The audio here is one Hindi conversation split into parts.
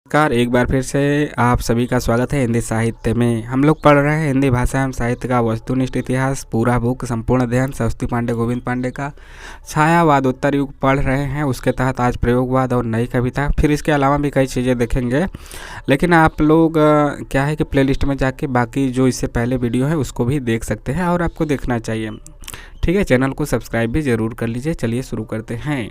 नमस्कार, एक बार फिर से आप सभी का स्वागत है हिंदी साहित्य में। हम लोग पढ़ रहे हैं हिंदी भाषा एवं साहित्य का वस्तुनिष्ठ इतिहास, पूरा बुक संपूर्ण अध्ययन सरस्वती पांडे गोविंद पांडे का छायावाद उत्तर युग पढ़ रहे हैं। उसके तहत आज प्रयोगवाद और नई कविता, फिर इसके अलावा भी कई चीज़ें देखेंगे। लेकिन आप लोग क्या है कि प्लेलिस्ट में जाके बाकी जो इससे पहले वीडियो है उसको भी देख सकते हैं और आपको देखना चाहिए। ठीक है, चैनल को सब्सक्राइब भी जरूर कर लीजिए। चलिए शुरू करते हैं।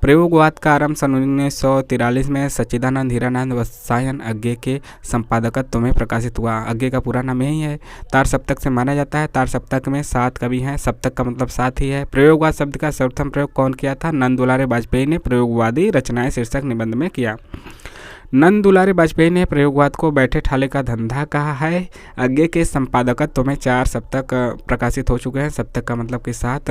प्रयोगवाद का आरंभ सन 1943 में सच्चिदानंद हीरानंद वत्सायन अज्ञे के संपादकत्व में प्रकाशित हुआ। अज्ञे का पूरा नाम यही है। तार सप्तक से माना जाता है। तार सप्तक में 7 कवि हैं। सप्तक का मतलब 7 ही है। प्रयोगवाद शब्द का सर्वप्रथम प्रयोग कौन किया था? नंद दुलारे वाजपेयी ने प्रयोगवादी रचनाएं शीर्षक निबंध में किया। नंद दुलारे वाजपेयी ने प्रयोगवाद को बैठे ठाले का धंधा कहा है। अज्ञे के संपादकत्व में 4 सप्तक प्रकाशित हो चुके हैं। सप्तक का मतलब कि 7।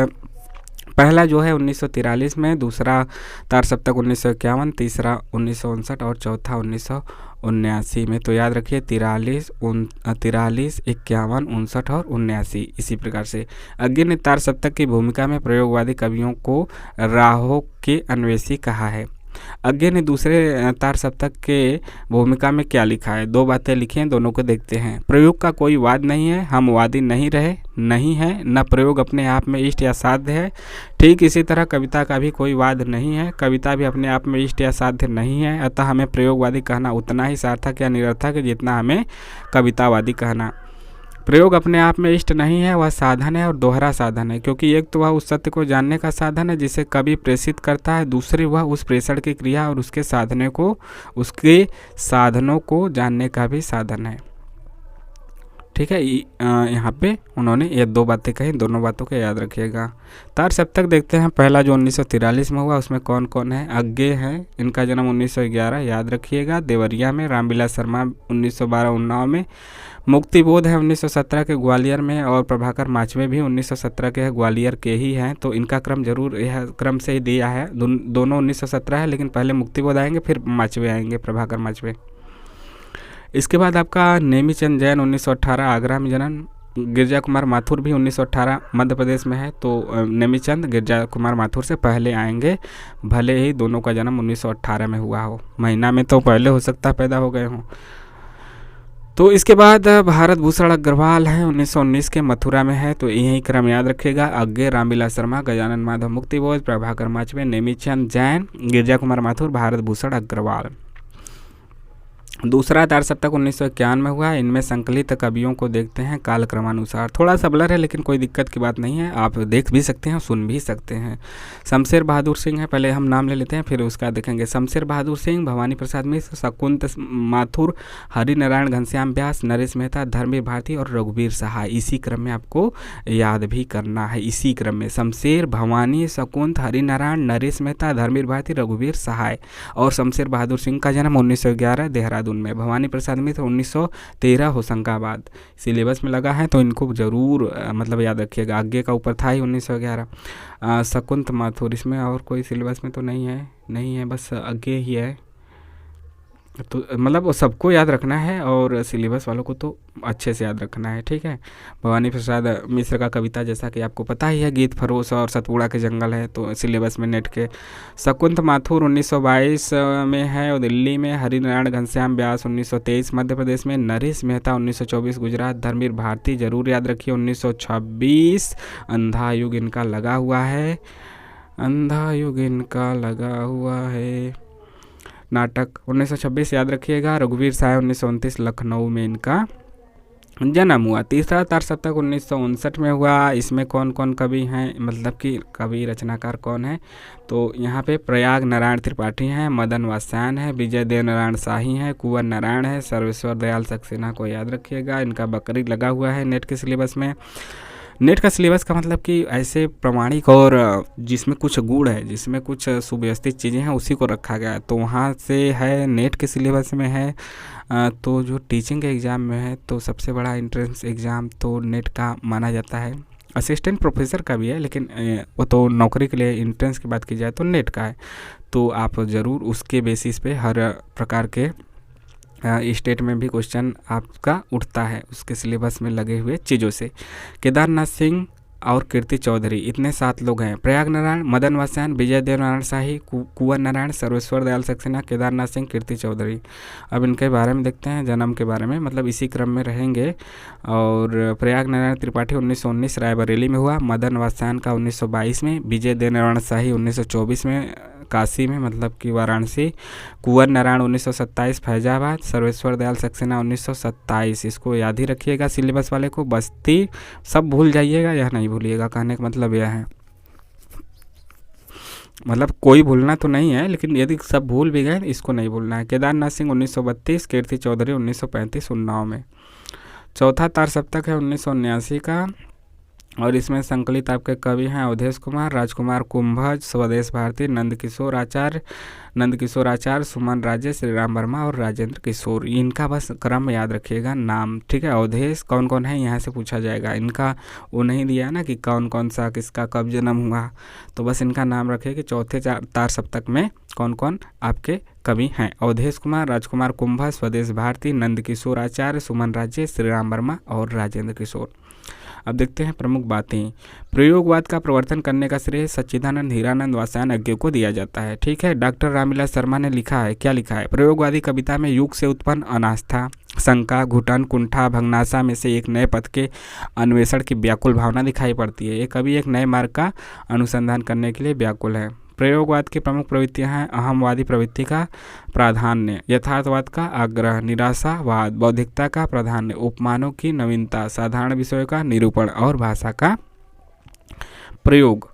पहला जो है 1943 में, दूसरा तार सप्तक 1951, तीसरा 1959 और चौथा 1979 में। तो याद रखिए 43, 51, 59 और 79 इसी प्रकार से। अज्ञे ने तार सप्तक की भूमिका में प्रयोगवादी कवियों को राहों के अन्वेषी कहा है। अज्ञे ने दूसरे तार सप्तक के भूमिका में क्या लिखा है? 2 बातें लिखी हैं, दोनों को देखते हैं। प्रयोग का कोई वाद नहीं है, हम वादी नहीं रहे, नहीं है, न प्रयोग अपने आप में इष्ट या साध्य है। ठीक इसी तरह कविता का भी कोई वाद नहीं है, कविता भी अपने आप में इष्ट या साध्य नहीं है। अतः हमें प्रयोगवादी कहना उतना ही सार्थक या निरर्थक है जितना हमें कवितावादी कहना। प्रयोग अपने आप में इष्ट नहीं है, वह साधन है और दोहरा साधन है, क्योंकि एक तो वह उस सत्य को जानने का साधन है जिसे कवि प्रेषित करता है, दूसरी वह उस प्रेषण की क्रिया और उसके साधनों को जानने का भी साधन है। ठीक है, यहाँ पे उन्होंने ये 2 बातें कही, दोनों बातों को याद रखिएगा। तार सप्तक देखते हैं। पहला जो 1943 में हुआ उसमें कौन कौन है? अज्ञे हैं, इनका जन्म 1911 याद रखिएगा देवरिया में। रामविलास शर्मा 1912 उन्नाव में। मुक्तिबोध है 1917 के ग्वालियर में। और प्रभाकर माचवे भी 1917 के ग्वालियर के ही हैं। तो इनका क्रम जरूर यह क्रम से ही दिया है। दोनों 1917 है, लेकिन पहले मुक्तिबोध आएंगे फिर माचवे आएंगे, प्रभाकर माचवे। इसके बाद आपका नेमीचंद जैन 1918 आगरा में जन्म। गिरजा कुमार माथुर भी 1918 मध्य प्रदेश में है। तो नेमीचंद गिरजा कुमार माथुर से पहले आएंगे, भले ही दोनों का जन्म 1918 में हुआ हो। महीना में तो पहले हो सकता है पैदा हो गए हों। तो इसके बाद भारत भूषण अग्रवाल है 1919 के, मथुरा में है। तो यही क्रम याद रखिएगा। अज्ञे, रामविलास शर्मा, गजानन माधव मुक्तिबोध, प्रभाकर माचवे, नेमीचंद जैन, गिरजा कुमार माथुर, भारत भूषण अग्रवाल। दूसरा तार सप्तक 1951 में हुआ। इनमें संकलित कवियों को देखते हैं कालक्रमानुसार। थोड़ा सा ब्लर है लेकिन कोई दिक्कत की बात नहीं है, आप देख भी सकते हैं, सुन भी सकते हैं। शमशेर बहादुर सिंह है, पहले हम नाम ले लेते हैं फिर उसका देखेंगे। शमशेर बहादुर सिंह, भवानी प्रसाद मिश्र, शकुंत माथुर, हरिनारायण घनश्याम व्यास, नरेश मेहता, धर्मवीर भारती और रघुवीर सहाय। इसी क्रम में आपको याद भी करना है। इसी क्रम में शमशेर, भवानी, शकुंत, हरिनारायण, नरेश मेहता, धर्मवीर भारती, रघुवीर सहाय। और शमशेर बहादुर सिंह का जन्म 1911 देहरादून में। भवानी प्रसाद मिश्र 1913 होशंगाबाद। सिलेबस में लगा है तो इनको जरूर मतलब याद रखिएगा। आगे का ऊपर था ही 1911। शकुंत माथुर, इसमें और कोई सिलेबस में तो नहीं है, बस आगे ही है। तो मतलब वो सबको याद रखना है और सिलेबस वालों को तो अच्छे से याद रखना है। ठीक है, भवानी प्रसाद मिश्र का कविता जैसा कि आपको पता ही है, गीत फरोश और सतपुड़ा के जंगल है, तो सिलेबस में नेट के। शकुंत माथुर 1922 में है और दिल्ली में। हरिनारायण घनश्याम व्यास 1923 मध्य प्रदेश में। नरेश मेहता 1924 गुजरात। धर्मवीर भारती जरूर याद रखिए 1926। अंधा युग इनका लगा हुआ है, अंधा युग इनका लगा हुआ है। नाटक 1926 याद रखिएगा। रघुवीर सहाय 1929 लखनऊ में इनका जन्म हुआ। तीसरा तार सप्तक 1959 में हुआ। इसमें कौन कौन कवि हैं, मतलब कि कवि रचनाकार कौन है? तो यहाँ पे प्रयाग नारायण त्रिपाठी हैं, मदन वात्स्यायन है, विजय देव नारायण शाही हैं, कुंवर नारायण है, सर्वेश्वर दयाल सक्सेना को याद रखिएगा। इनका बकरी लगा हुआ है नेट के सिलेबस में। नेट का सिलेबस का मतलब कि ऐसे प्रमाणिक और जिसमें कुछ गुण है, जिसमें कुछ सुव्यवस्थित चीज़ें हैं, उसी को रखा गया है। तो वहाँ से है, नेट के सिलेबस में है। तो जो टीचिंग के एग्ज़ाम में है तो सबसे बड़ा एंट्रेंस एग्ज़ाम तो नेट का माना जाता है। असिस्टेंट प्रोफेसर का भी है, लेकिन वो तो नौकरी के लिए एंट्रेंस की बात की जाए तो नेट का है। तो आप ज़रूर उसके बेसिस पे हर प्रकार के स्टेट में भी क्वेश्चन आपका उठता है उसके सिलेबस में लगे हुए चीज़ों से। केदारनाथ सिंह और कीर्ति चौधरी, इतने 7 लोग हैं। प्रयाग नारायण, मदन वात्स्यायन, विजय देव नारायण शाही, कुंवर नारायण, सर्वेश्वर दयाल सक्सेना, केदारनाथ सिंह, कीर्ति चौधरी। अब इनके बारे में देखते हैं, जन्म के बारे में, मतलब इसी क्रम में रहेंगे। और प्रयाग नारायण त्रिपाठी 1919 रायबरेली में हुआ, मदन वात्स्यायन का 1922 में, विजय देव नारायण शाही 1924 में काशी में मतलब कि वाराणसी, कुंवर नारायण 1927 फैजाबाद, सर्वेश्वर दयाल सक्सेना 1927। इसको याद ही रखिएगा सिलेबस वाले को, बस्ती सब भूल जाइएगा, यह नहीं भूलिएगा। कहने का मतलब यह है, मतलब कोई भूलना तो नहीं है, लेकिन यदि सब भूल भी गए इसको नहीं भूलना है। केदारनाथ सिंह 1932, कीर्ति चौधरी 1935 उन्नाव में। चौथा तार सप्तक है 1979 का, और इसमें संकलित आपके कवि हैं अवधेश कुमार, राजकुमार कुंभज, स्वदेश भारती, नंदकिशोर आचार्य, सुमन राजे, श्री राम वर्मा और राजेंद्र किशोर। इनका बस क्रम याद रखिएगा, नाम, ठीक है। अवधेश कौन कौन है यहाँ से पूछा जाएगा, इनका वो नहीं दिया ना कि कौन कौन सा किसका कब जन्म हुआ, तो बस इनका नाम रखिए कि चौथे तार सप्तक में कौन कौन आपके कवि हैं। अवधेश कुमार, राजकुमार कुंभज, स्वदेश भारती, नंदकिशोर आचार्य, सुमन राजे, श्री राम वर्मा और राजेंद्र किशोर। अब देखते हैं प्रमुख बातें। प्रयोगवाद का प्रवर्तन करने का श्रेय सच्चिदानंद हीरानंद वात्स्यायन अज्ञ को दिया जाता है, ठीक है। डॉक्टर रामविलास शर्मा ने लिखा है, क्या लिखा है, प्रयोगवादी कविता में युग से उत्पन्न अनास्था, शंका, घुटन, कुंठा, भग्नाशा में से एक नए पथ के अन्वेषण की व्याकुल भावना दिखाई पड़ती है। ये कवि एक नए मार्ग का अनुसंधान करने के लिए व्याकुल है। प्रयोगवाद की प्रमुख प्रवृत्तियां हैं, अहमवादी प्रवृत्ति का प्राधान्य, यथार्थवाद का आग्रह, निराशावाद, बौद्धिकता का प्राधान्य, उपमानों की नवीनता, साधारण विषयों का निरूपण और भाषा का प्रयोग।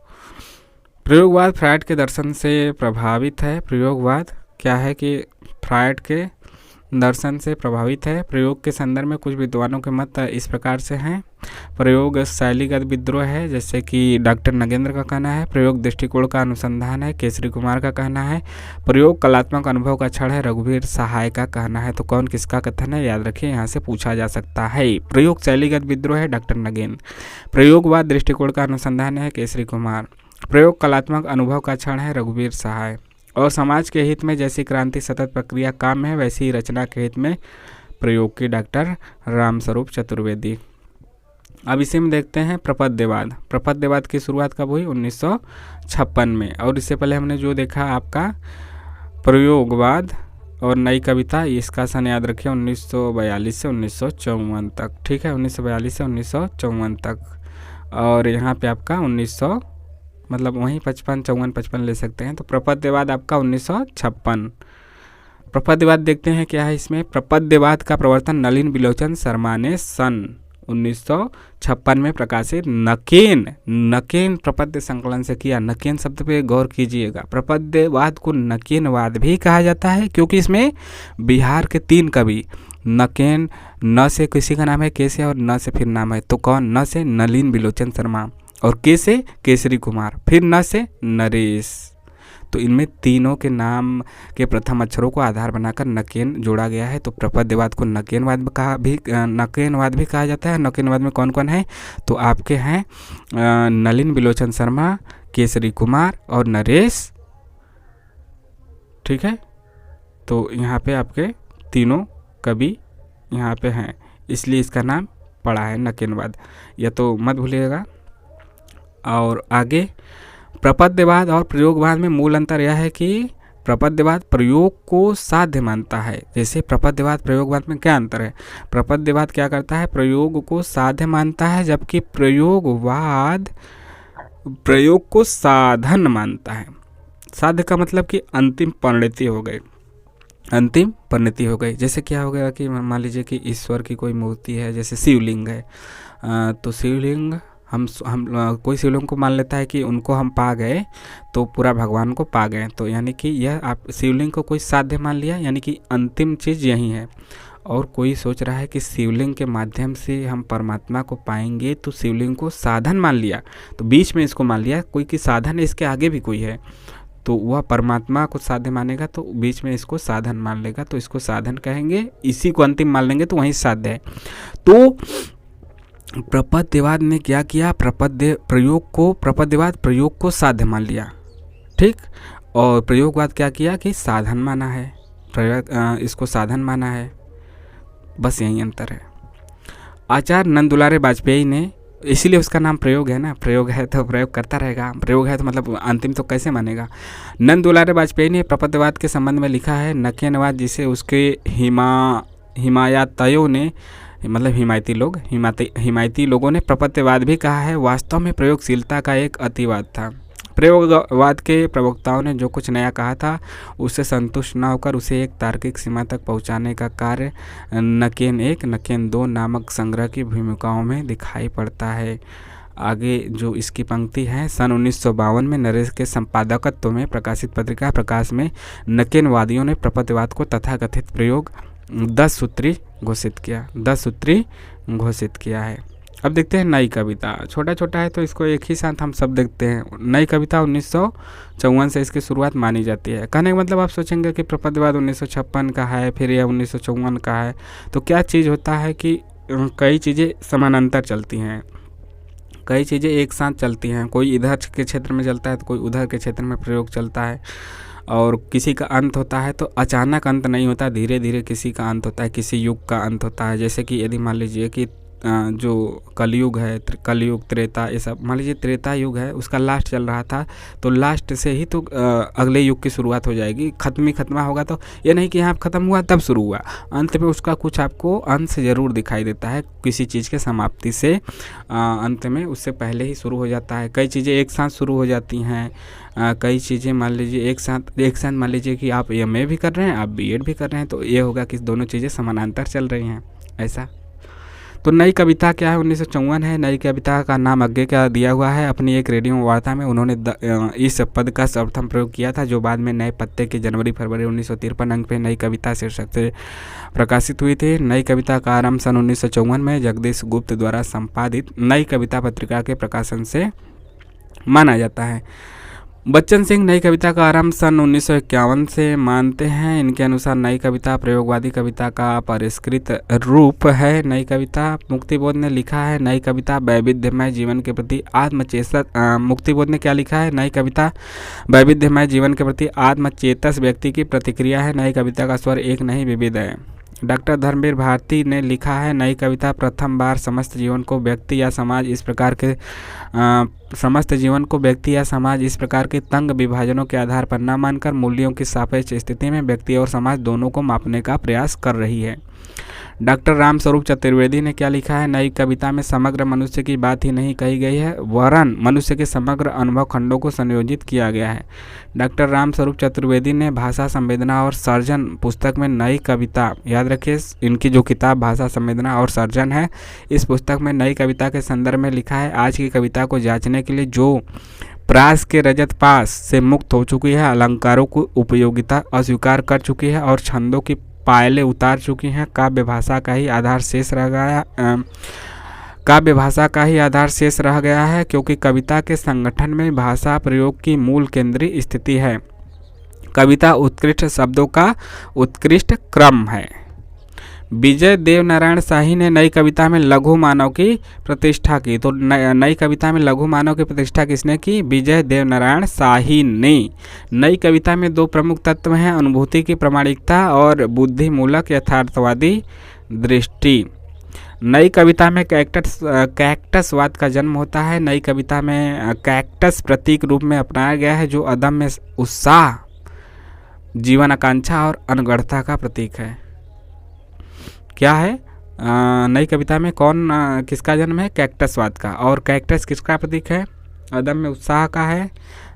प्रयोगवाद फ्रायड के दर्शन से प्रभावित है। प्रयोगवाद क्या है कि फ्रायड के दर्शन से प्रभावित है। प्रयोग के संदर्भ में कुछ विद्वानों के मत इस प्रकार से हैं। प्रयोग शैलीगत विद्रोह है, जैसे कि डॉक्टर नगेंद्र का कहना है। प्रयोग दृष्टिकोण का अनुसंधान है, केसरी कुमार का कहना है। प्रयोग कलात्मक अनुभव का क्षण है, रघुवीर सहाय का कहना है। तो कौन किसका कथन है, याद रखिए, यहाँ से पूछा जा सकता है। प्रयोग शैलीगत विद्रोह है, डॉक्टर नगेंद्र। प्रयोगवाद दृष्टिकोण का अनुसंधान है, केसरी कुमार। प्रयोग कलात्मक अनुभव का क्षण है, रघुवीर सहाय। और समाज के हित में जैसी क्रांति सतत प्रक्रिया काम है, वैसी ही रचना के हित में प्रयोग की, डॉक्टर रामस्वरूप चतुर्वेदी। अब इसी में देखते हैं प्रपद्यवाद। प्रपद्यवाद की शुरुआत कब हुई, 1956 में। और इससे पहले हमने जो देखा आपका प्रयोगवाद और नई कविता, इसका सन याद रखिए 1942 से 1954 तक, ठीक है, 1942 से 1954 तक। और यहाँ पे आपका 1900 मतलब वहीं 55, 54, 55 ले सकते हैं। तो प्रपद्यवाद आपका 1956। प्रपद्यवाद देखते हैं क्या है इसमें। प्रपद्यवाद का प्रवर्तन नलिन बिलोचन शर्मा ने सन 1956 में प्रकाशित नकेन प्रपद्य संकलन से किया। नकेन शब्द पे गौर कीजिएगा। प्रपद्यवाद को नकेनवाद भी कहा जाता है, क्योंकि इसमें बिहार के 3 कवि, नकेन, न से किसी का नाम है, के से, और न से फिर नाम है, तो कौन, न से नलिन बिलोचन शर्मा, और के से केसरी कुमार, फिर न से नरेश। तो इनमें तीनों के नाम के प्रथम अक्षरों को आधार बनाकर नकेन जोड़ा गया है। तो प्रपद्यवाद को नकेनवाद भी कहा जाता है। नकेनवाद में कौन कौन है, तो आपके हैं नलिन बिलोचन शर्मा, केसरी कुमार और नरेश, ठीक है। तो यहाँ पे आपके तीनों कवि यहाँ पे हैं, इसलिए इसका नाम पड़ा है नकेनवाद, या तो मत भूलिएगा। और आगे प्रपद्यवाद और प्रयोगवाद में मूल अंतर यह है कि प्रपद्यवाद प्रयोग को साध्य मानता है। जैसे प्रपद्यवाद प्रयोगवाद में क्या अंतर है, प्रपद्यवाद क्या करता है, प्रयोग को साध्य मानता है, जबकि प्रयोगवाद प्रयोग को साधन मानता है। साध्य का मतलब कि अंतिम परिणति हो गई, अंतिम परिणति हो गई। जैसे क्या हो गया कि मान लीजिए कि ईश्वर की कोई मूर्ति है, जैसे शिवलिंग है, तो शिवलिंग हम कोई शिवलिंग को मान लेता है कि उनको हम पा गए तो पूरा भगवान को पा गए, तो यानी कि यह आप शिवलिंग को कोई साध्य मान लिया, यानी कि अंतिम चीज़ यही है। और कोई सोच रहा है कि शिवलिंग के माध्यम से हम परमात्मा को पाएंगे, तो शिवलिंग को साधन मान लिया, तो बीच में इसको मान लिया कोई कि साधन है, इसके आगे भी कोई है, तो वह परमात्मा को साध्य मानेगा, तो बीच में इसको साधन मान लेगा, तो इसको साधन कहेंगे। इसी को अंतिम मान लेंगे तो वहीं साध्य है। तो प्रपद्यवाद ने क्या किया, प्रपद्यवाद प्रयोग को साध्य मान लिया, ठीक। और प्रयोगवाद क्या किया कि साधन माना है, इसको साधन माना है, बस यही अंतर है। आचार्य नंदुलारे वाजपेयी ने इसीलिए उसका नाम प्रयोग है ना, प्रयोग है तो प्रयोग करता रहेगा, प्रयोग है तो मतलब अंतिम तो कैसे मानेगा। नंद दुलारे वाजपेयी ने प्रपत्यवाद के संबंध में लिखा है, नकेनवाद जिसे उसके हिमायतियों ने, मतलब हिमायती लोगों ने प्रपत्यवाद भी कहा है, वास्तव में प्रयोगशीलता का एक अतिवाद था। प्रयोगवाद के प्रवक्ताओं ने जो कुछ नया कहा था उससे संतुष्ट न होकर उसे एक तार्किक सीमा तक पहुंचाने का कार्य नकेन 1 नकेन 2 नामक संग्रह की भूमिकाओं में दिखाई पड़ता है। आगे जो इसकी पंक्ति है, सन 1952 में नरेश के संपादकत्व में प्रकाशित पत्रिका प्रकाश में नकेनवादियों ने प्रपत्यवाद को तथाकथित प्रयोग 10 सूत्री घोषित किया है। अब देखते हैं नई कविता। छोटा छोटा है तो इसको एक ही साथ हम सब देखते हैं। नई कविता 1954 से इसकी शुरुआत मानी जाती है। कहने का मतलब आप सोचेंगे कि प्रपत्यवाद 1956 का है, फिर यह 1954 का है, तो क्या चीज़ होता है कि कई चीज़ें समानांतर चलती हैं, कई चीज़ें एक साथ चलती हैं। कोई इधर के क्षेत्र में चलता है तो कोई उधर के क्षेत्र में प्रयोग चलता है, और किसी का अंत होता है तो अचानक अंत नहीं होता, धीरे धीरे किसी का अंत होता है, किसी युग का अंत होता है। जैसे कि यदि मान लीजिए कि जो कलयुग है, कलयुग त्रेता, ये सब मान लीजिए त्रेता युग है, उसका लास्ट चल रहा था, तो लास्ट से ही तो अगले युग की शुरुआत हो जाएगी। खत्मा होगा तो ये नहीं कि यहाँ ख़त्म हुआ तब शुरू हुआ, अंत में उसका कुछ आपको अंश ज़रूर दिखाई देता है। किसी चीज़ के समाप्ति से अंत में उससे पहले ही शुरू हो जाता है। कई चीज़ें एक साथ शुरू हो जाती हैं, कई चीज़ें मान लीजिए एक साथ मान लीजिए कि आप एमए भी कर रहे हैं, आप बीएड भी कर रहे हैं, तो ये होगा कि दोनों चीज़ें समानांतर चल रही हैं, ऐसा। तो नई कविता क्या है, 1954 है। नई कविता का नाम आगे क्या दिया हुआ है। अपनी एक रेडियो वार्ता में उन्होंने इस पद का सर्वप्रथम प्रयोग किया था, जो बाद में नए पत्ते के जनवरी-फरवरी 1953 अंक पे नई कविता शीर्षक से प्रकाशित हुई थी। नई कविता का आरंभ सन 1954 में जगदीश गुप्त द्वारा संपादित नई कविता पत्रिका के प्रकाशन से माना जाता है। बच्चन सिंह नई कविता का आरंभ सन 1951 से मानते हैं। इनके अनुसार नई कविता प्रयोगवादी कविता का परिष्कृत रूप है। नई कविता मुक्तिबोध ने लिखा है, नई कविता वैविध्यमय जीवन के प्रति आत्मचेतस मुक्तिबोध ने क्या लिखा है, नई कविता वैविध्यमय जीवन के प्रति आत्मचेतस व्यक्ति की प्रतिक्रिया है। नई कविता का स्वर एक नहीं विविध है। डॉक्टर धर्मवीर भारती ने लिखा है, नई कविता प्रथम बार समस्त जीवन को व्यक्ति या समाज इस प्रकार के तंग विभाजनों के आधार पर न मानकर मूल्यों की सापेक्ष स्थिति में व्यक्ति और समाज दोनों को मापने का प्रयास कर रही है। डॉक्टर रामस्वरूप चतुर्वेदी ने क्या लिखा है, नई कविता में समग्र मनुष्य की बात ही नहीं कही गई है, वरन मनुष्य के समग्र अनुभव खंडों को संयोजित किया गया है। डॉक्टर रामस्वरूप चतुर्वेदी ने भाषा संवेदना और सर्जन पुस्तक में नई कविता, याद रखिए इनकी जो किताब भाषा संवेदना और सर्जन है, इस पुस्तक में नई कविता के संदर्भ में लिखा है, आज की कविता को जांचने के लिए जो प्रास के रजत पास से मुक्त हो चुकी है, अलंकारों की उपयोगिता अस्वीकार कर चुकी है और छंदों की पायलें उतार चुकी हैं, काव्य भाषा का ही आधार शेष रह गया है, क्योंकि कविता के संगठन में भाषा प्रयोग की मूल केंद्रीय स्थिति है। कविता उत्कृष्ट शब्दों का उत्कृष्ट क्रम है। विजय देव नारायण शाही ने नई कविता में लघु मानव की प्रतिष्ठा की। तो नई कविता में लघु मानव की प्रतिष्ठा किसने की, विजय देव नारायण शाही ने। नई कविता में दो प्रमुख तत्व हैं, अनुभूति की प्रामाणिकता और बुद्धिमूलक यथार्थवादी दृष्टि। नई कविता में कैक्टसवाद का जन्म होता है। नई कविता में कैक्टस प्रतीक रूप में अपनाया गया है, जो अदम्य उत्साह, जीवन आकांक्षा और अनगढ़ता का प्रतीक है। क्या है, नई कविता में कौन किसका जन्म है, कैक्टसवाद का। और कैक्टस किसका प्रतीक है, अदम्य उत्साह का है,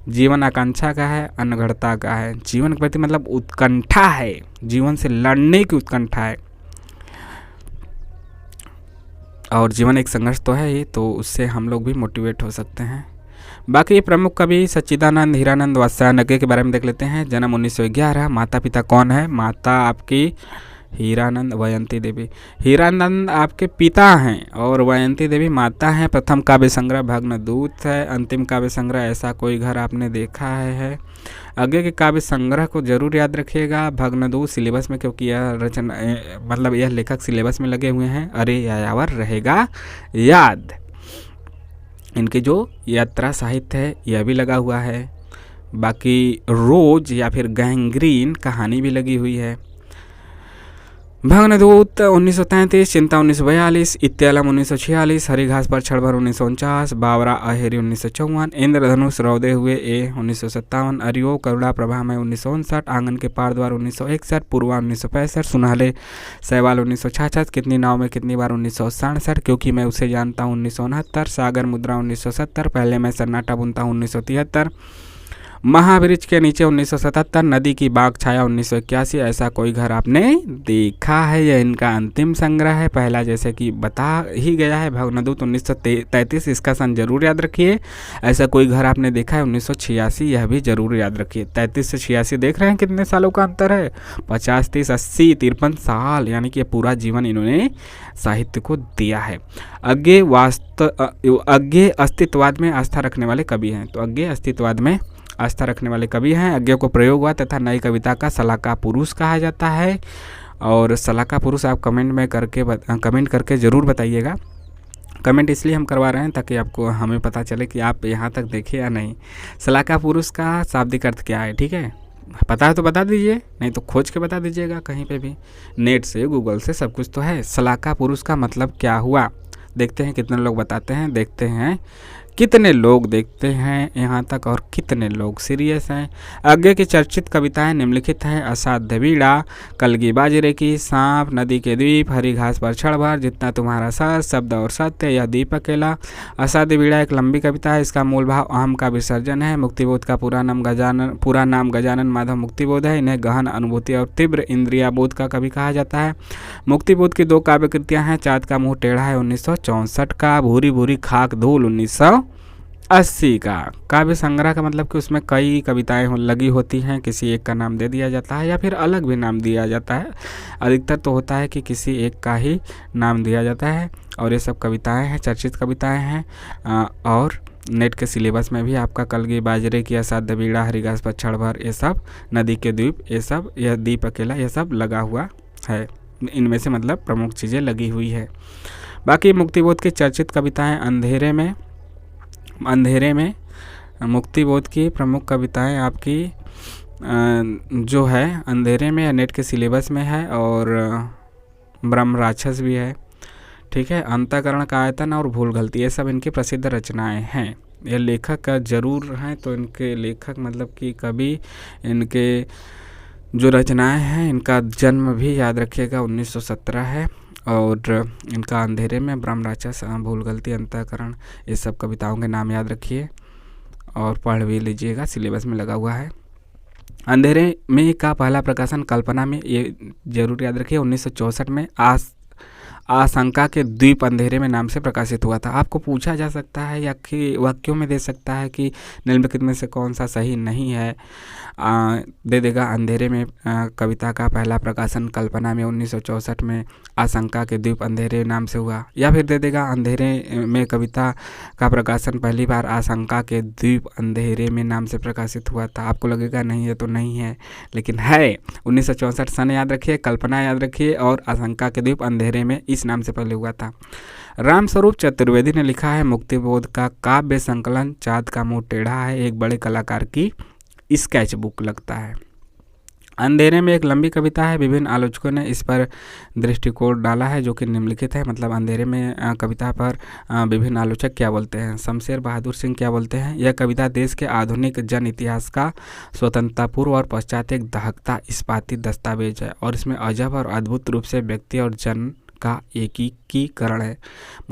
जीवन आकांक्षा का है, अनगढ़ता का है। जीवन के प्रति मतलब उत्कंठा है, जीवन से लड़ने की उत्कंठा है, और जीवन एक संघर्ष तो है ही, तो उससे हम लोग भी मोटिवेट हो सकते हैं। बाकी प्रमुख कवि सच्चिदानंद हीरानंद वात्स्यायन के बारे में देख लेते हैं। जन्म 1911। माता पिता कौन है, माता आपकी हीरानंद वयंती देवी। हीरानंद आपके पिता हैं और वयंती देवी माता हैं। प्रथम काव्य संग्रह भग्नदूत है। अंतिम काव्य संग्रह ऐसा कोई घर आपने देखा है। आगे के काव्य संग्रह को जरूर याद रखिएगा। भग्नदूत सिलेबस में, क्योंकि यह रचना मतलब यह लेखक सिलेबस में लगे हुए हैं। अरे यायावर रहेगा याद। इनके जो यात्रा साहित्य है यह भी लगा हुआ है। बाकी रोज या फिर गैंग्रीन कहानी भी लगी हुई है। भग्नदूत 1933, चिंता 1942, इत्यालम 1946, हरी घास पर क्षणभर 1949, बावरा अहेरी 1954, इंद्रधनुष रौदे हुए ए 1957, अरियो करुणा प्रभा में 1959, आंगन के पार द्वार 1961, पूर्वा 1965, सुनहले सहवाल 1966, कितनी नाव में कितनी बार 1967, क्योंकि मैं उसे जानता हूँ 1969, सागर मुद्रा 1970, पहले मैं सन्नाटा बुनता हूँ 1973, महावृक्ष के नीचे 1977, नदी की बाग छाया 1981, ऐसा कोई घर आपने देखा है। यह इनका अंतिम संग्रह है, पहला जैसे कि बता ही गया है भग्नदूत 1933, इसका सन जरूर याद रखिए। ऐसा कोई घर आपने देखा है 1986, यह भी जरूर याद रखिए। 33 से 86 देख रहे हैं कितने सालों का अंतर है, 50, 30, 80, 53 साल, यानी कि पूरा जीवन इन्होंने साहित्य को दिया है। अज्ञे अस्तित्ववाद में आस्था रखने वाले कवि हैं, तो अज्ञे अस्तित्ववाद में आस्था रखने वाले कवि हैं। अज्ञे को प्रयोग हुआ तथा नई कविता का सलाहकार पुरुष कहा जाता है। और सलाहकार पुरुष आप कमेंट करके ज़रूर बताइएगा। कमेंट इसलिए हम करवा रहे हैं ताकि आपको हमें पता चले कि आप यहाँ तक देखे या नहीं। सलाहकार पुरुष का शाब्दिक अर्थ क्या है, ठीक है, पता है तो बता दीजिए, नहीं तो खोज के बता दीजिएगा कहीं पे भी, नेट से गूगल से सब कुछ तो है। सलाहकार पुरुष का मतलब क्या हुआ, देखते हैं कितने लोग बताते हैं, देखते हैं कितने लोग देखते हैं यहाँ तक और कितने लोग सीरियस हैं। आगे की चर्चित कविताएं निम्नलिखित हैं, असाध्य बीड़ा, कलगी बाजरे की, सांप, नदी के द्वीप, हरी घास पर क्षणभर, जितना तुम्हारा साथ, शब्द और सत्य, यह दीप अकेला। असाध्य बीड़ा एक लंबी कविता है, इसका मूल भाव अहम का विसर्जन है। मुक्तिबोध का पूरा नाम गजानन माधव मुक्तिबोध है। इन्हें गहन अनुभूति और तीव्र इंद्रिया बोध का कवि कहा जाता है। मुक्तिबोध की 2 काव्य कृतियाँ हैं, चाँद का मुँह टेढ़ा है 1964 का, भूरी भूरी खाक धूल 1980 का। काव्य संग्रह का मतलब कि उसमें कई कविताएं लगी होती हैं, किसी एक का नाम दे दिया जाता है या फिर अलग भी नाम दिया जाता है। अधिकतर तो होता है कि किसी एक का ही नाम दिया जाता है। और ये सब कविताएं हैं, चर्चित कविताएं हैं। और नेट के सिलेबस में भी आपका कलगी बाजरे की, असाध्य बीड़ा, हरी घास पर क्षणभर, ये सब, नदी के द्वीप, ये सब, यह दीप अकेला, ये सब लगा हुआ है। इनमें से मतलब प्रमुख चीज़ें लगी हुई है। बाकी मुक्तिबोध की चर्चित कविताएं अंधेरे में मुक्तिबोध की प्रमुख कविताएं आपकी जो है अंधेरे में, नेट के सिलेबस में है। और ब्रह्म राक्षस भी है, ठीक है, अंतःकरण का आयतन और भूल गलती, ये सब इनकी प्रसिद्ध रचनाएं हैं। ये लेखक जरूर हैं, तो इनके लेखक मतलब कि कवि, इनके जो रचनाएं हैं, इनका जन्म भी याद रखिएगा 1917 है। और इनका अंधेरे में, ब्रह्म राक्षस, भूल गलती, अंतःकरण, ये सब कविताओं के नाम याद रखिए और पढ़ भी लीजिएगा, सिलेबस में लगा हुआ है। अंधेरे में का पहला प्रकाशन कल्पना में, ये जरूर याद रखिए, 1964 में आशंका के द्वीप अंधेरे में नाम से प्रकाशित हुआ था। आपको पूछा जा सकता है या कि वाक्यों में दे सकता है कि निम्नलिखित में से कौन सा सही नहीं है, दे देगा। अंधेरे में कविता का पहला प्रकाशन कल्पना में 1964 में आशंका के द्वीप अंधेरे नाम से हुआ, या फिर दे देगा अंधेरे में कविता का प्रकाशन पहली बार आशंका के द्वीप अंधेरे में नाम से प्रकाशित हुआ था। आपको लगेगा नहीं है तो नहीं है, लेकिन है। 1964 सन याद रखिए, कल्पना याद रखिए और आशंका के द्वीप अंधेरे में इस नाम से पहले हुआ था। रामस्वरूप चतुर्वेदी ने लिखा है, मुक्तिबोध का काव्य संकलन चाँद का मुँह टेढ़ा है, एक बड़े कलाकार की स्केच बुक लगता है। अंधेरे में एक लंबी कविता है, विभिन्न आलोचकों ने इस पर दृष्टिकोण डाला है जो कि निम्नलिखित है। मतलब अंधेरे में कविता पर विभिन्न आलोचक क्या बोलते हैं। शमशेर बहादुर सिंह क्या बोलते हैं, यह कविता देश के आधुनिक जन इतिहास का स्वतंत्रता पूर्व और पश्चात एक दहकता इस्पाती दस्तावेज है और इसमें अजब और अद्भुत रूप से व्यक्ति और जन का एकीकरण है।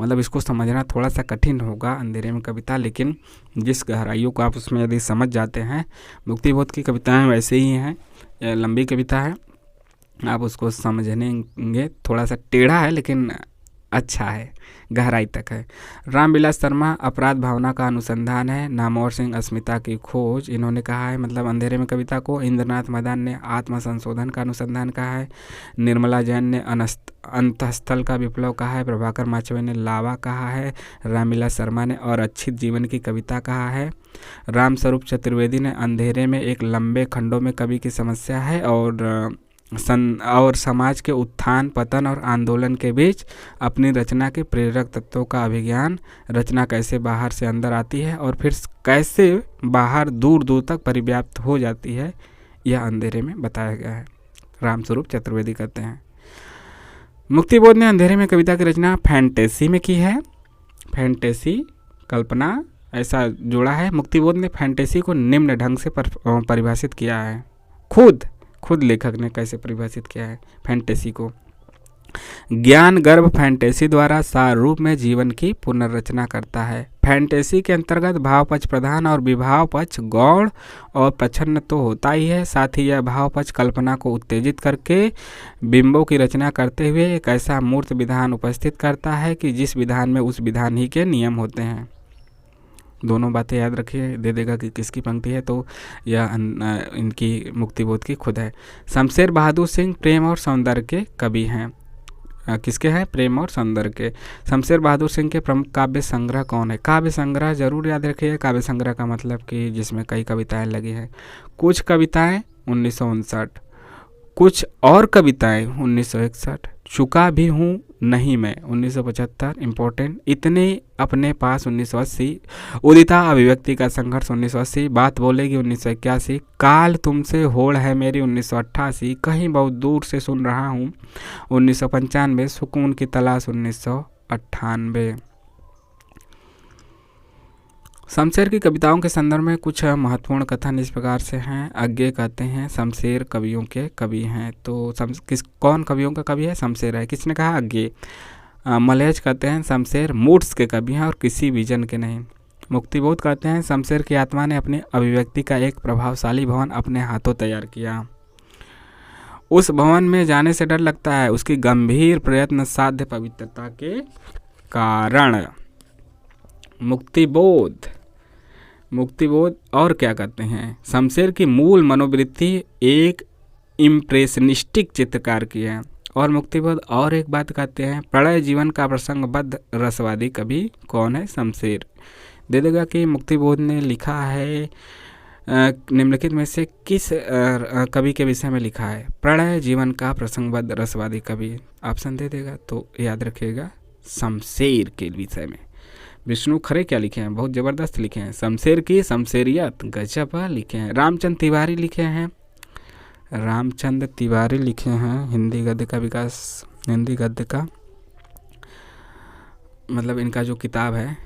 मतलब इसको समझना थोड़ा सा कठिन होगा अंधेरे में कविता, लेकिन जिस गहराइयों को आप उसमें यदि समझ जाते हैं, मुक्तिबोध की कविताएं वैसे ही हैं। यह लंबी कविता है, आप उसको समझेंगे, थोड़ा सा टेढ़ा है लेकिन अच्छा है, गहराई तक है। रामविलास शर्मा अपराध भावना का अनुसंधान है, नामवर सिंह अस्मिता की खोज, इन्होंने कहा है मतलब अंधेरे में कविता को। इंद्रनाथ मदान ने आत्म संशोधन का अनुसंधान कहा है। निर्मला जैन ने अंतःस्थल का विप्लव कहा है। प्रभाकर माचवे ने लावा कहा है। रामविलास शर्मा ने और अच्छित जीवन की कविता कहा है। रामस्वरूप चतुर्वेदी ने अंधेरे में एक लंबे खंडों में कवि की समस्या है और समाज के उत्थान पतन और आंदोलन के बीच अपनी रचना के प्रेरक तत्वों का अभिज्ञान, रचना कैसे बाहर से अंदर आती है और फिर कैसे बाहर दूर दूर तक परिव्याप्त हो जाती है, यह अंधेरे में बताया गया है। रामस्वरूप चतुर्वेदी कहते हैं। मुक्तिबोध ने अंधेरे में कविता की रचना फैंटेसी में की है। फैंटेसी कल्पना ऐसा जोड़ा है। मुक्तिबोध ने फैंटेसी को निम्न ढंग से परिभाषित किया है। खुद लेखक ने कैसे परिभाषित किया है फैंटेसी को। ज्ञान गर्भ फैंटेसी द्वारा सार रूप में जीवन की पुनर्रचना करता है। फैंटेसी के अंतर्गत भाव पक्ष प्रधान और विभाव पक्ष गौण और प्रच्छन्न तो होता ही है, साथ ही यह भाव पक्ष कल्पना को उत्तेजित करके बिंबों की रचना करते हुए एक ऐसा मूर्त विधान उपस्थित करता है कि जिस विधान में उस विधान ही के नियम होते हैं। दोनों बातें याद रखिए, दे देगा कि किसकी पंक्ति है, तो यह इनकी मुक्तिबोध की खुद है। शमशेर बहादुर सिंह प्रेम और सौंदर्य के कवि हैं। किसके हैं? प्रेम और सौंदर्य के। शमशेर बहादुर सिंह के प्रमुख काव्य संग्रह कौन है? काव्य संग्रह जरूर याद रखिए। काव्य संग्रह का मतलब कि जिसमें कई कविताएं लगी हैं। कुछ कविताएं 1959, कुछ और कविताएं 1961, चुका भी हूँ नहीं मैं 1975, इम्पोर्टेंट, इतने अपने पास 1980, उदिता अभिव्यक्ति का संघर्ष 1980, बात बोलेगी 1981, काल तुमसे होड़ है मेरी 1988, कहीं बहुत दूर से सुन रहा हूँ 1995, सुकून की तलाश 1998। शमशेर की कविताओं के संदर्भ में कुछ महत्वपूर्ण कथन इस प्रकार से हैं। अज्ञे कहते हैं शमशेर कवियों के कवि हैं। तो कौन कवियों का कवि है? शमशेर है। किसने कहा? अज्ञे। मलयज कहते हैं शमशेर मूड्स के कवि हैं और किसी विजन के नहीं। मुक्तिबोध कहते हैं शमशेर की आत्मा ने अपनी अभिव्यक्ति का एक प्रभावशाली भवन अपने हाथों तैयार किया। उस भवन में जाने से डर लगता है उसकी गंभीर प्रयत्न साध्य पवित्रता के कारण। मुक्तिबोध और क्या कहते हैं? शमशेर की मूल मनोवृत्ति एक इम्प्रेशनिस्टिक चित्रकार की है। और मुक्तिबोध और एक बात कहते हैं, प्रलय जीवन का प्रसंगबद्ध रसवादी कवि कौन है? शमशेर। दे देगा कि मुक्तिबोध ने लिखा है निम्नलिखित में से किस कवि के विषय में लिखा है? प्रलय जीवन का प्रसंगबद्ध रसवादी कवि। ऑप्शन दे देगा तो याद रखिएगा शमशेर के विषय में। विष्णु खरे क्या लिखे हैं? बहुत ज़बरदस्त लिखे हैं। शमशेर की शमशेरियत गजब लिखे हैं। रामचंद्र तिवारी लिखे हैं। हिंदी गद्य का विकास, हिंदी गद्य का मतलब इनका जो किताब है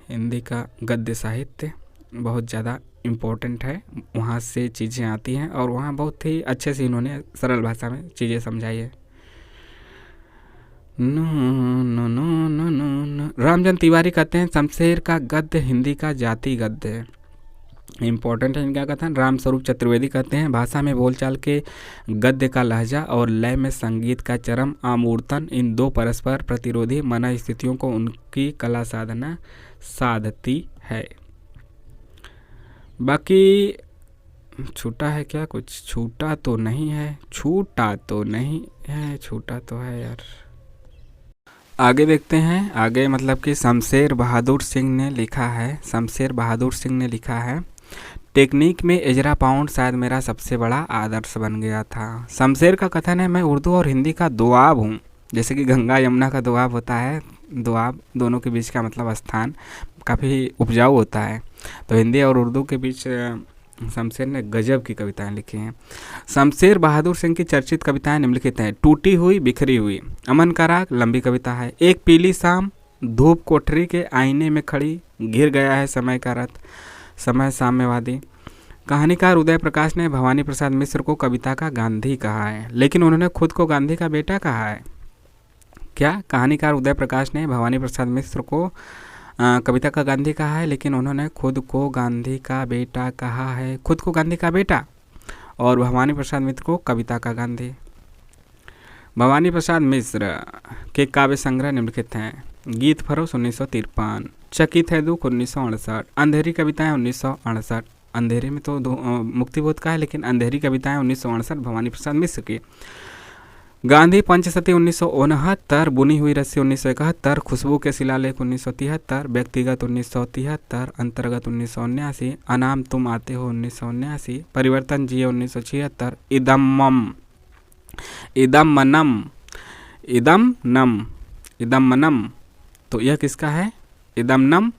हिंदी का गद्य साहित्य बहुत ज़्यादा इम्पोर्टेंट है। वहाँ से चीज़ें आती हैं और वहाँ बहुत ही अच्छे से इन्होंने सरल भाषा में चीज़ें समझाई है। रामचंद्र तिवारी कहते हैं शमशेर का गद्य हिंदी का जाति गद्य है। इम्पोर्टेंट है इनका कथन। रामस्वरूप चतुर्वेदी कहते हैं भाषा में बोलचाल के गद्य का लहजा और लय में संगीत का चरम आमूर्तन, इन दो परस्पर प्रतिरोधी मन स्थितियों को उनकी कला साधना साधती है। बाकी छूटा है क्या? कुछ छूटा तो नहीं है, छूटा तो है यार। आगे देखते हैं। आगे मतलब कि शमशेर बहादुर सिंह ने लिखा है टेक्निक में एजरा पाउंड शायद मेरा सबसे बड़ा आदर्श बन गया था। शमशेर का कथन है मैं उर्दू और हिंदी का दोआब हूँ। जैसे कि गंगा यमुना का दोआब होता है, दोआब दोनों के बीच का मतलब स्थान काफ़ी उपजाऊ होता है। तो हिंदी और उर्दू के बीच शमशेर ने गजब की कविताएं लिखी हैं। शमशेर बहादुर सिंह की चर्चित कविताएं निम्नलिखित हैं। टूटी हुई बिखरी हुई, अमन का राग, लंबी कविता है। एक पीली शाम, धूप कोठरी के आईने में खड़ी, घिर गया है समय का रथ, समय साम्यवादी। कहानीकार उदय प्रकाश ने भवानी प्रसाद मिश्र को कविता का गांधी कहा है, लेकिन उन्होंने खुद को गांधी का बेटा कहा है। क्या? कहानीकार उदय प्रकाश ने भवानी प्रसाद मिश्र को कविता का गांधी कहा है, लेकिन उन्होंने खुद को गांधी का बेटा कहा है। खुद को गांधी का बेटा और भवानी प्रसाद मिश्र को कविता का गांधी। भवानी प्रसाद मिश्र के काव्य संग्रह निम्नलिखित हैं। गीत फरोश 1953, चकित है दुख 1968, अंधेरी कविताएं 1968। अंधेरी में तो मुक्तिबोध का है, लेकिन अंधेरी कविताएं 1968 भवानी प्रसाद मिश्र की। गांधी पंचसती 1969, बुनी हुई रस्सी 1971, खुशबू के शिलालेख 1973, व्यक्तिगत 1973, अंतर्गत 1979, अनाम तुम आते हो 1979, परिवर्तन जिए 1976, इदम मनम। तो यह किसका है? इदम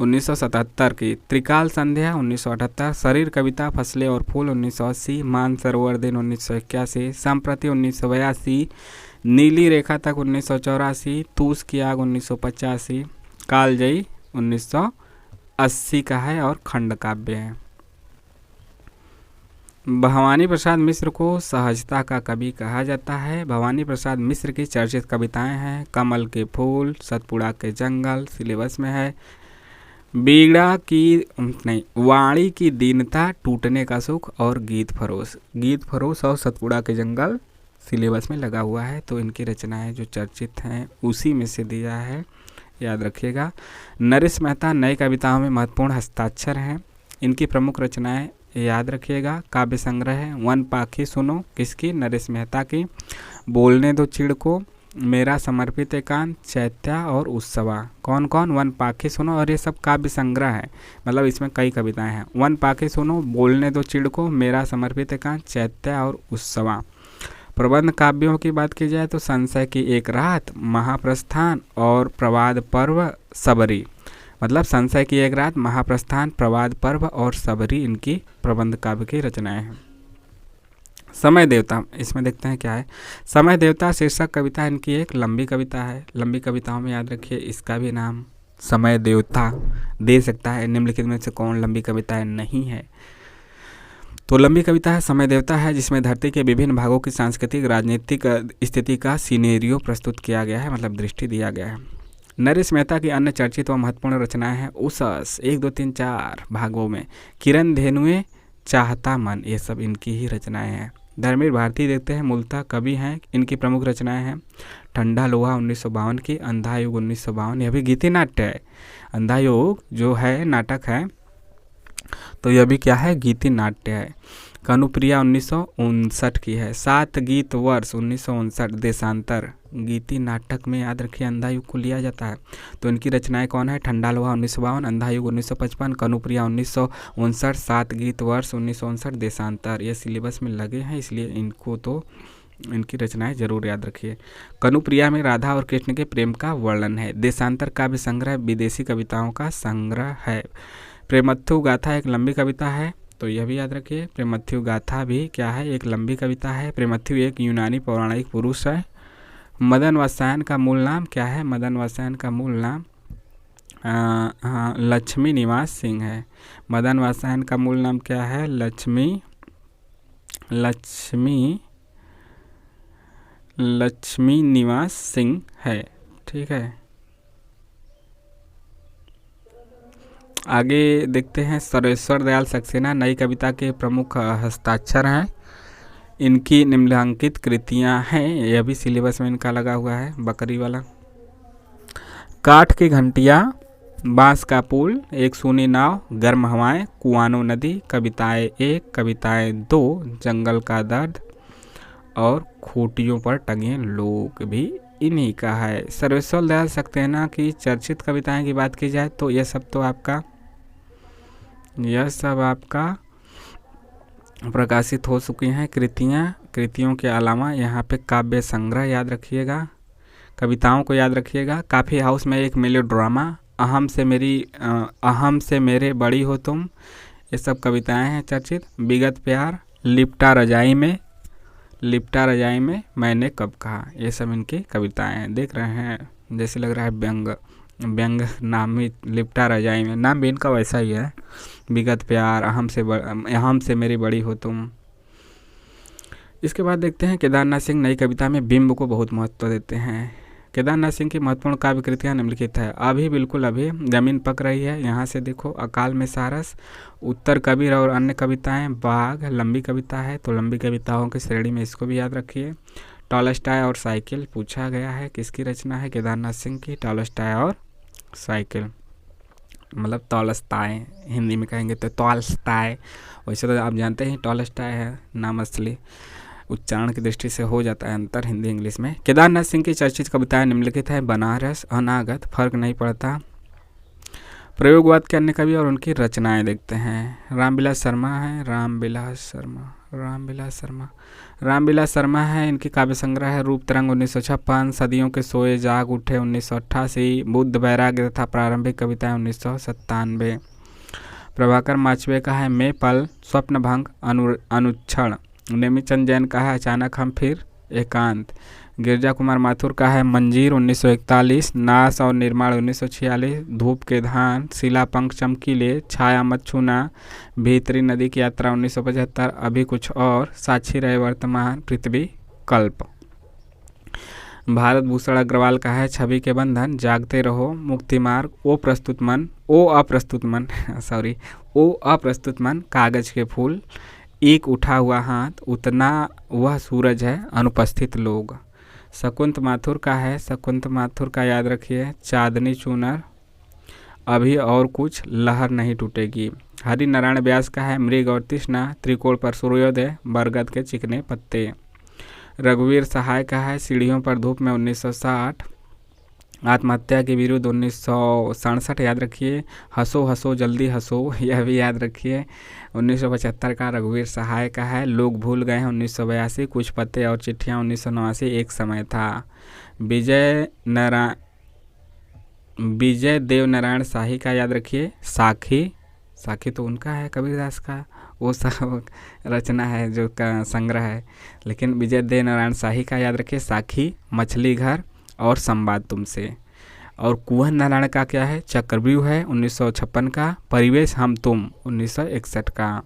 1977 की, त्रिकाल संध्या 1978, शरीर कविता फसलें और फूल 1980, मानसरोवर दिन 1981, संप्रति 1982, नीली रेखा तक 1984, तूस की आग 1985, कालजयी 1980 का है और खंड काव्य है। भवानी प्रसाद मिश्र को सहजता का कवि कहा जाता है। भवानी प्रसाद मिश्र की चर्चित कविताएं हैं कमल के फूल, सतपुड़ा के जंगल, सिलेबस में है। बीड़ा की नहीं, वाणी की दीनता, टूटने का सुख और गीत फरोश और सतपुड़ा के जंगल सिलेबस में लगा हुआ है। तो इनकी रचनाएं जो चर्चित हैं उसी में से दिया है, याद रखिएगा। नरेश मेहता नई कविताओं में महत्वपूर्ण हस्ताक्षर हैं। इनकी प्रमुख रचनाएं याद रखिएगा। काव्य संग्रह है वन पाखी सुनो, किसकी? नरेश मेहता की। बोलने दो चिड़ को, मेरा समर्पित एकांत, चैत्या और उत्सवा। कौन कौन? वन पाखी सुनो, और ये सब काव्य संग्रह है, मतलब इसमें कई कविताएं हैं। वन पाखी सुनो, बोलने दो चिड़ को, मेरा समर्पित एकांत, चैत्या और उत्सवा। प्रबंध काव्यों की बात की जाए तो संशय की एक रात, महाप्रस्थान और प्रवाद पर्व, सबरी। मतलब संशय की एक रात, महाप्रस्थान, प्रवाद पर्व और सबरी इनकी प्रबंध काव्य की रचनाएं हैं। समय देवता, इसमें देखते हैं क्या है। समय देवता शीर्षक कविता इनकी एक लंबी कविता है। लंबी कविताओं में याद रखिए इसका भी नाम समय देवता दे सकता है। निम्नलिखित में से कौन लंबी कविताएं नहीं है? तो लंबी कविता है समय देवता है, जिसमें धरती के विभिन्न भागों की सांस्कृतिक राजनीतिक स्थिति का सिनेरियो प्रस्तुत किया गया है, मतलब दृष्टि दिया गया है। नरेश मेहता की अन्य चर्चित व महत्वपूर्ण रचनाएं हैं उसस 1, 2, 3, 4 भागों में, किरण धेनुए, चाहता मन, ये सब इनकी ही रचनाएं हैं। धर्मवीर भारती देखते हैं मूलतः कवि हैं। इनकी प्रमुख रचनाएं हैं ठंडा लोहा 1952 की, अंधा युग 1952, यह भी गीति नाट्य है। अंधा युग जो है नाटक है, तो यह भी क्या है? गीति नाट्य है। कनुप्रिया 1959 की है। 7 गीत वर्ष 1959, देशांतर गीति नाटक में याद रखिए अंधा युग को लिया जाता है। तो इनकी रचनाएं कौन है? ठंडा लोहा 1952, अंधा युग 1955, कनुप्रिया 1959, 7 गीत वर्ष 1959, देशांतर। ये सिलेबस में लगे हैं, इसलिए इनको तो इनकी रचनाएं जरूर याद रखिए। कनुप्रिया में राधा और कृष्ण के प्रेम का वर्णन है। देशांतर काव्य संग्रह विदेशी कविताओं का संग्रह है। प्रेमथु गाथा एक लंबी कविता है, तो यह भी याद रखिए। प्रेमथु गाथा भी क्या है? एक लंबी कविता है। प्रेमथु एक यूनानी पौराणिक पुरुष है। मदन वात्सायन का मूल नाम क्या है? मदन वात्सायन का मूल नाम लक्ष्मी निवास सिंह है। मदन वात्सायन का मूल नाम क्या है? लक्ष्मी निवास सिंह है। ठीक है, आगे देखते हैं। सर्वेश्वर दयाल सक्सेना नई कविता के प्रमुख हस्ताक्षर हैं। इनकी निम्नलिखित कृतियां हैं, यह भी सिलेबस में इनका लगा हुआ है, बकरी वाला। काठ की घंटियां, बांस का पुल, एक सूनी नाव, गर्म हवाएं, कुआनो नदी, कविताएं 1, कविताएं 2, जंगल का दर्द और खूटियों पर टंगे लोग भी इन्हीं का है। सर्वेश्वर दयाल सक्सेना की चर्चित कविताएं की बात की जाए तो यह सब आपका प्रकाशित हो चुकी हैं कृतियों के अलावा यहाँ पे काव्य संग्रह याद रखिएगा। कविताओं को याद रखिएगा। काफ़ी हाउस में एक मेलोड्रामा, अहम से मेरे बड़ी हो तुम, ये सब कविताएं हैं चर्चित। विगत प्यार, लिपटा रजाई में मैंने कब कहा, ये सब इनकी कविताएं हैं। देख रहे हैं जैसे लग रहा है व्यंग नाम ही, लिपटा रजाई में, नाम भी इनका वैसा ही है। विगत प्यार, अहम से मेरी बड़ी हो तुम। इसके बाद देखते हैं केदारनाथ सिंह नई कविता में बिंब को बहुत महत्व देते हैं। केदारनाथ सिंह की महत्वपूर्ण काव्य कृतियाँ निम्नलिखित है। अभी बिल्कुल अभी, जमीन पक रही है, यहाँ से देखो, अकाल में सारस, उत्तर कबीर और अन्य कविताएं, बाघ लंबी कविता है, तो लंबी कविताओं की श्रेणी में इसको भी याद रखिए। टॉलस्टॉय और साइकिल पूछा गया है, किसकी रचना है? केदारनाथ सिंह की। टॉलस्टॉय और साइकिल मतलब तॉलस्टॉय हिंदी में कहेंगे तो टॉलस्टॉय, वैसे तो आप जानते हैं टॉलस्टॉय है नाम असली, उच्चारण की दृष्टि से हो जाता है अंतर हिंदी इंग्लिश में। केदारनाथ सिंह की चर्चित कविताएं निम्नलिखित है। बनारस, अनागत, फर्क नहीं पड़ता, प्रयोगवाद के अन्य कवि और उनकी रचनाएं देखते हैं। रामविलास शर्मा है, इनकी काव्य संग्रह है रूप तरंग 1956, सदियों के सोए जाग उठे 1988, बुद्ध वैराग्य तथा प्रारंभिक कविताएं 1997। प्रभाकर माचवे का है मैं पल, स्वप्न भंग, अनुक्षण। नेमीचंद जैन का है अचानक हम फिर एकांत। गिरजा कुमार माथुर का है मंजीर 1941, नाश और निर्माण 1946, धूप के धान, शिला पंख चमकीले, छाया मत छूना, भीतरी नदी की यात्रा 1975, अभी कुछ और, साक्षी रहे वर्तमान, पृथ्वी कल्प। भारत भूषण अग्रवाल का है छवि के बंधन, जागते रहो, मुक्ति मार्ग, ओ अप्रस्तुत मन, कागज के फूल, एक उठा हुआ हाथ, उतना वह सूरज है, अनुपस्थित लोग। शकुंत माथुर का याद रखिए चांदनी चूनर, अभी और कुछ, लहर नहीं टूटेगी। हरि नारायण व्यास का है मृग और तृष्णा, त्रिकोण पर सूर्योदय, बरगद के चिकने पत्ते। रघुवीर सहाय का है सीढ़ियों पर धूप में 1960, आत्महत्या के विरुद्ध 1967 याद रखिए। हंसो हंसो जल्दी हंसो, यह भी याद रखिए 1975 का रघुवीर सहाय का है। लोग भूल गए हैं 1982, कुछ पत्ते और चिट्ठियाँ 1989, एक समय था। विजय देव नारायण शाही का याद रखिए साखी तो उनका है कबीरदास का, वो सब रचना है जो का संग्रह है, लेकिन विजय देव नारायण शाही का याद रखिए साखी, मछली घर और संवाद तुमसे। और कुंवर नारायण का क्या है चक्रव्यूह है 1956 का, परिवेश हम तुम 1961 का।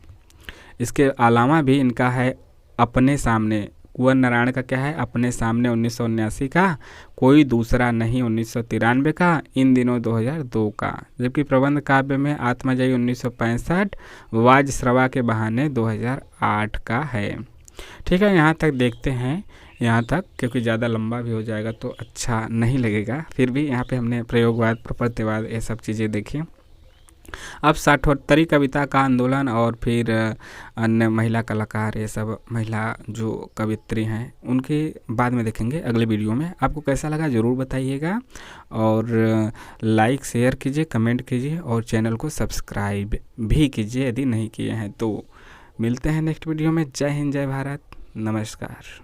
इसके अलावा भी इनका है अपने सामने, कुंवर नारायण का क्या है अपने सामने 1979 का, कोई दूसरा नहीं 1993 का, इन दिनों 2002 का। जबकि प्रबंध काव्य में आत्मजयी 1965, वाज श्रवा के बहाने 2008 का है। ठीक है, यहाँ तक देखते हैं, यहाँ तक, क्योंकि ज़्यादा लंबा भी हो जाएगा तो अच्छा नहीं लगेगा। फिर भी यहाँ पे हमने प्रयोगवाद, प्रपत्तिवाद, ये सब चीज़ें देखी। अब 60 कविता का आंदोलन और फिर अन्य महिला कलाकार, ये सब महिला जो कवित्री हैं उनके बाद में देखेंगे अगले वीडियो में। आपको कैसा लगा ज़रूर बताइएगा, और लाइक शेयर कीजिए, कमेंट कीजिए, और चैनल को सब्सक्राइब भी कीजिए यदि नहीं किए हैं तो। मिलते हैं नेक्स्ट वीडियो में। जय हिंद, जय भारत, नमस्कार।